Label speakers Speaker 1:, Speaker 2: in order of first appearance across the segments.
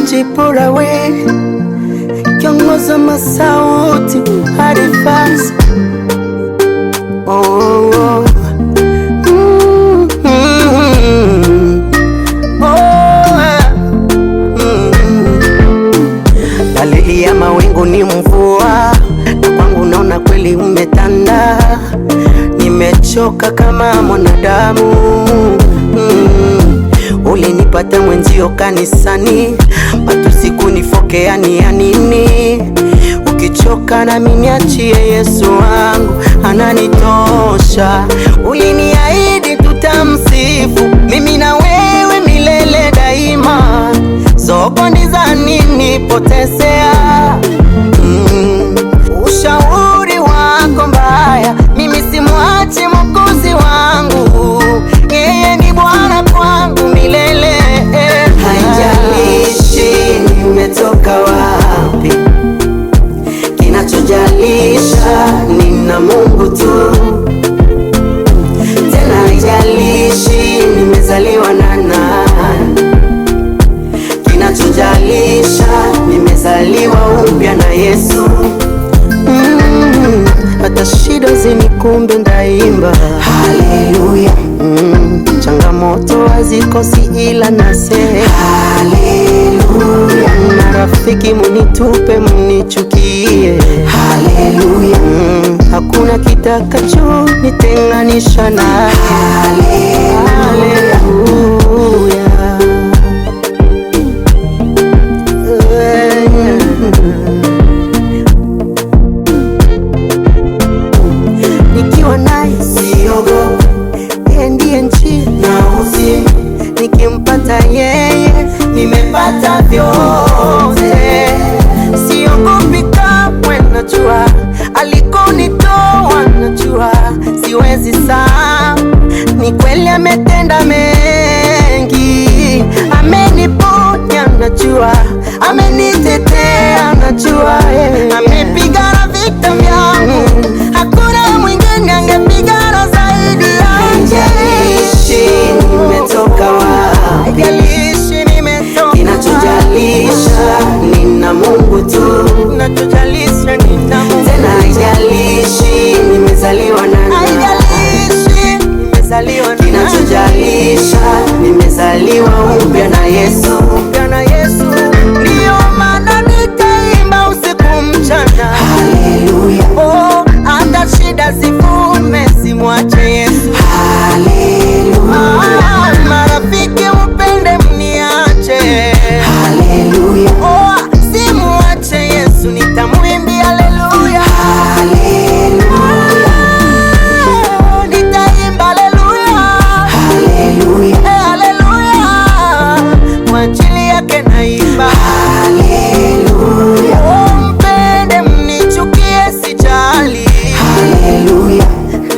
Speaker 1: Majipura we kiongoza masauti Harifas. Oh, dalili ya mawingu ni mvua, na kwangu naona kweli umetanda. Nimechoka kama mwanadamu. Ulinipata mwenzio kanisani, matusi kunifokea ni ya nini? Ukichoka na mimi niachie, Yesu wangu ananitosha. Uliniahidi tutamsifu mimi na wewe milele daima. Soko ndiza nini potesea? Ushauri wako mbaya, mimi simwachi Mwokozi wangu. Yeye ni Bwana kwangu milele. Haijalishi nimetoka wapi, kinachojalisha nina Mungu tu. Tena haijalishi nimezaliwa na nani, kinachojalisha nimezaliwa upya na Yesu. Hata shida zinikumbe ndaimba haleluya. Changamoto hazikosi ila nasema haleluya. Marafiki munitupe munichukie haleluya. Hakuna kitakacho nitenganisha na haleluya. Nikiwa naye siogopi, yeye ndiye njia na uzima. Nikimpata yeye nimepata vyote. Siogopi kamwe, najua alikonitoa, najua siwezi sahau. Ni kweli ametenda mengi, ameniponya, najua amenitetea, najua amepigana vita vyangu. Hakuna mwingine angepigana zaidi yake. Haijalishi nimetoka wapi, haijalishi nimetoka, kinachojalisha nina Mungu tu. Kinachojalisha nina Mungu. Tena haijalishi nimezaliwa na nani, haijalishi nimezaliwa na nani, kinachojalisha nimezaliwa upya na Yesu, upya na Yesu. Ndio maana nitaimba usiku mchana haleluya. Oh, hata shida zivume simwache Yesu haleluya. Marafiki mpende mniache haleluya. Oh, simwache Yesu, nitamwimbia haleluya haleluya. Nitaimba haleluya haleluya haleluya. Kwa ajili yake naimba haleluya. Oh, mpende mnichukie sijali haleluya.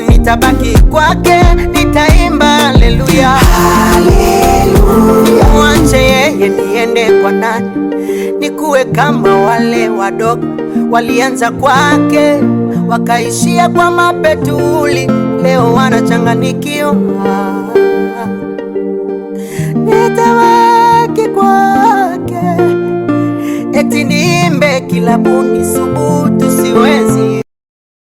Speaker 1: Nitabaki kwake, nitaimba haleluya haleluya. Mwache yeye niende kwa nani? Nikuwe kama wale wadogo walianza kwake wakaishia kwa mapetuli, leo wanachanganikiwa. Nitabaki kwake, eti niimbe kilabuni subutu siwezi.